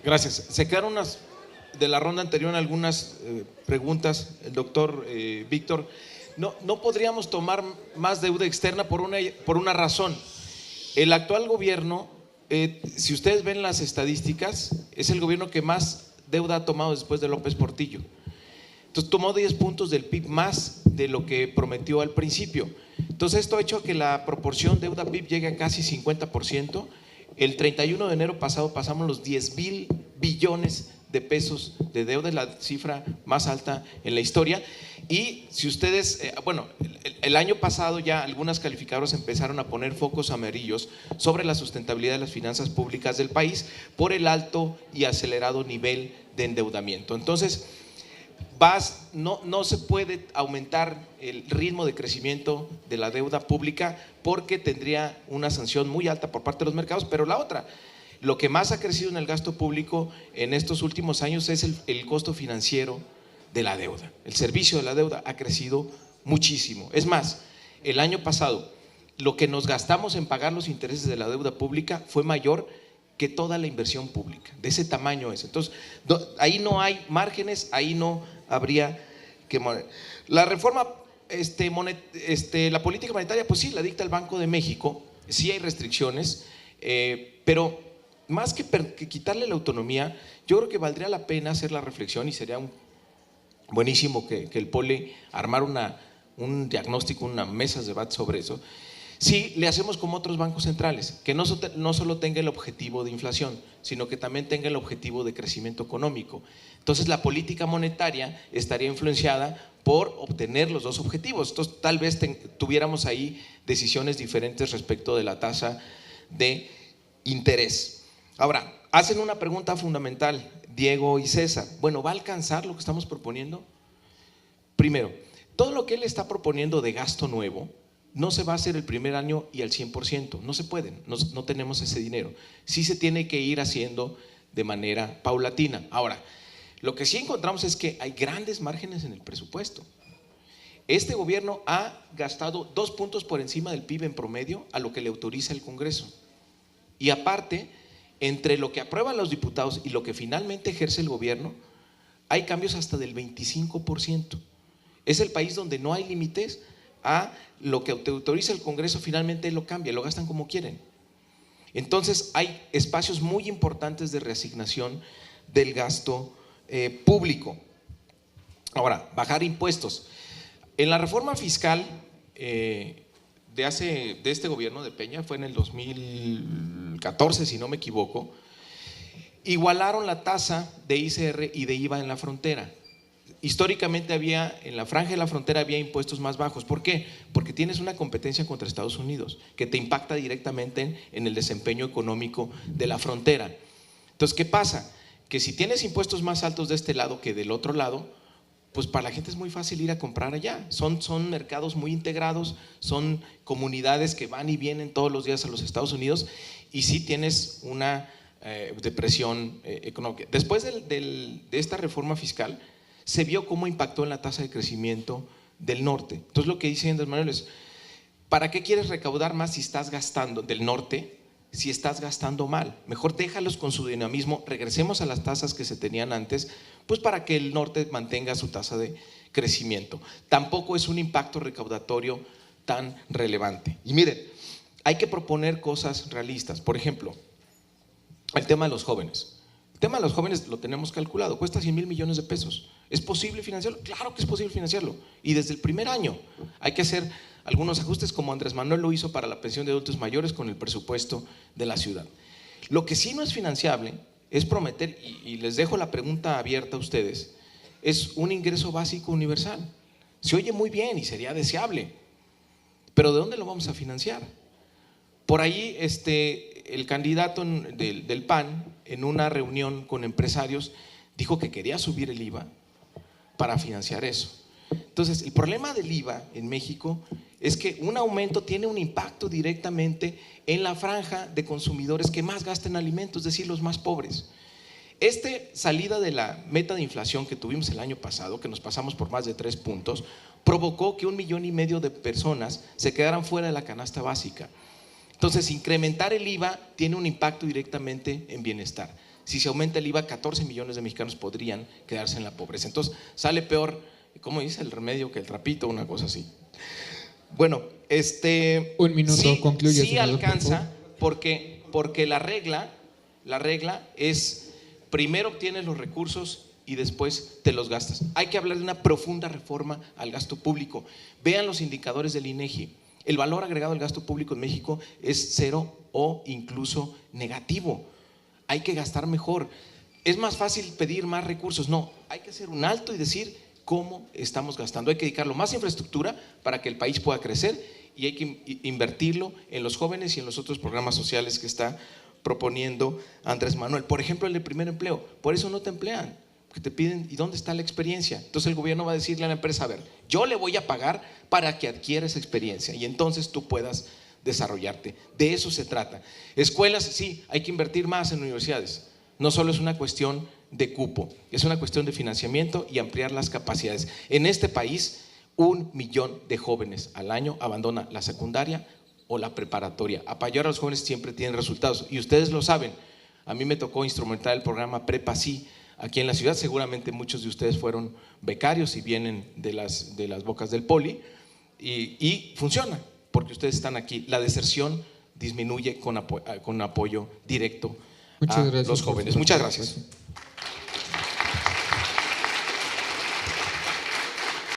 Gracias. Se quedaron de la ronda anterior algunas preguntas, el doctor Víctor. No podríamos tomar más deuda externa por una razón. El actual gobierno, si ustedes ven las estadísticas, es el gobierno que más deuda ha tomado después de López Portillo. Entonces tomó 10 puntos del PIB más de lo que prometió al principio. Entonces esto ha hecho que la proporción deuda-PIB llegue a casi 50%. El 31 de enero pasado pasamos los 10,000 billones de pesos de deuda, es la cifra más alta en la historia. Y si ustedes, el año pasado ya algunas calificadoras empezaron a poner focos amarillos sobre la sustentabilidad de las finanzas públicas del país por el alto y acelerado nivel de endeudamiento. Entonces, no se puede aumentar el ritmo de crecimiento de la deuda pública porque tendría una sanción muy alta por parte de los mercados, pero la otra, lo que más ha crecido en el gasto público en estos últimos años es el costo financiero de la deuda. El servicio de la deuda ha crecido muchísimo. Es más, el año pasado lo que nos gastamos en pagar los intereses de la deuda pública fue mayor que toda la inversión pública, de ese tamaño es. Entonces, ahí no hay márgenes, ahí no habría que… La reforma, la política monetaria, pues sí, la dicta el Banco de México, sí hay restricciones, pero más que quitarle la autonomía, yo creo que valdría la pena hacer la reflexión y sería buenísimo que el POLE armara un diagnóstico, una mesa de debate sobre eso. Si le hacemos como otros bancos centrales, que no solo tenga el objetivo de inflación, sino que también tenga el objetivo de crecimiento económico. Entonces la política monetaria estaría influenciada por obtener los dos objetivos. Entonces tal vez tuviéramos ahí decisiones diferentes respecto de la tasa de interés. Ahora, hacen una pregunta fundamental, Diego y César. Bueno, ¿va a alcanzar lo que estamos proponiendo? Primero, todo lo que él está proponiendo de gasto nuevo no se va a hacer el primer año y al 100%, no se pueden, no tenemos ese dinero. Sí se tiene que ir haciendo de manera paulatina. Ahora, lo que sí encontramos es que hay grandes márgenes en el presupuesto. Este gobierno ha gastado 2 puntos por encima del PIB en promedio a lo que le autoriza el Congreso. Y aparte, entre lo que aprueban los diputados y lo que finalmente ejerce el gobierno, hay cambios hasta del 25%. Es el país donde no hay límites a lo que autoriza el Congreso, finalmente lo cambia, lo gastan como quieren. Entonces hay espacios muy importantes de reasignación del gasto público. Ahora, bajar impuestos. En la reforma fiscal de este gobierno de Peña, fue en el 2014 si no me equivoco, igualaron la tasa de ICR y de IVA en la frontera. Históricamente en la franja de la frontera había impuestos más bajos. ¿Por qué? Porque tienes una competencia contra Estados Unidos que te impacta directamente en el desempeño económico de la frontera. Entonces, ¿qué pasa? Que si tienes impuestos más altos de este lado que del otro lado, pues para la gente es muy fácil ir a comprar allá. Son mercados muy integrados, son comunidades que van y vienen todos los días a los Estados Unidos y sí tienes una depresión económica. Después de esta reforma fiscal, se vio cómo impactó en la tasa de crecimiento del norte. Entonces lo que dice Andrés Manuel es, ¿para qué quieres recaudar más si estás gastando del norte, si estás gastando mal? Mejor déjalos con su dinamismo, regresemos a las tasas que se tenían antes, pues para que el norte mantenga su tasa de crecimiento. Tampoco es un impacto recaudatorio tan relevante. Y miren, hay que proponer cosas realistas. Por ejemplo, el tema de los jóvenes. El tema de los jóvenes lo tenemos calculado, cuesta 100,000 millones de pesos. ¿Es posible financiarlo? Claro que es posible financiarlo. Y desde el primer año hay que hacer algunos ajustes como Andrés Manuel lo hizo para la pensión de adultos mayores con el presupuesto de la ciudad. Lo que sí no es financiable es prometer, y les dejo la pregunta abierta a ustedes, es un ingreso básico universal. Se oye muy bien y sería deseable, pero ¿de dónde lo vamos a financiar? Por ahí el candidato del PAN en una reunión con empresarios dijo que quería subir el IVA para financiar eso. Entonces, el problema del IVA en México es que un aumento tiene un impacto directamente en la franja de consumidores que más gastan alimentos, es decir, los más pobres. Salida de la meta de inflación que tuvimos el año pasado, que nos pasamos por más de 3 puntos, provocó que 1,5 millones de personas se quedaran fuera de la canasta básica. Entonces, incrementar el IVA tiene un impacto directamente en bienestar. Si se aumenta el IVA, 14 millones de mexicanos podrían quedarse en la pobreza. Entonces sale peor, ¿cómo dice? El remedio que el trapito, una cosa así. Bueno, un minuto, sí, concluye. sí alcanza, porque la regla es primero obtienes los recursos y después te los gastas. Hay que hablar de una profunda reforma al gasto público. Vean los indicadores del INEGI. El valor agregado al gasto público en México es 0 o incluso negativo. Hay que gastar mejor. Es más fácil pedir más recursos. No, hay que hacer un alto y decir cómo estamos gastando. Hay que dedicarlo más a infraestructura para que el país pueda crecer y hay que invertirlo en los jóvenes y en los otros programas sociales que está proponiendo Andrés Manuel. Por ejemplo, el de primer empleo. Por eso no te emplean, porque te piden, ¿y dónde está la experiencia? Entonces el gobierno va a decirle a la empresa, a ver, yo le voy a pagar para que adquiera esa experiencia y entonces tú puedas desarrollarte. De eso se trata. Escuelas, sí, hay que invertir más en universidades. No solo es una cuestión de cupo, es una cuestión de financiamiento y ampliar las capacidades. En este país, 1 millón de jóvenes al año abandona la secundaria o la preparatoria. Apoyar a los jóvenes siempre tiene resultados y ustedes lo saben. A mí me tocó instrumentar el programa Prepa Sí aquí en la ciudad. Seguramente muchos de ustedes fueron becarios y vienen de las bocas del Poli y funciona porque ustedes están aquí. La deserción disminuye con apoyo directo a los jóvenes. Muchas gracias.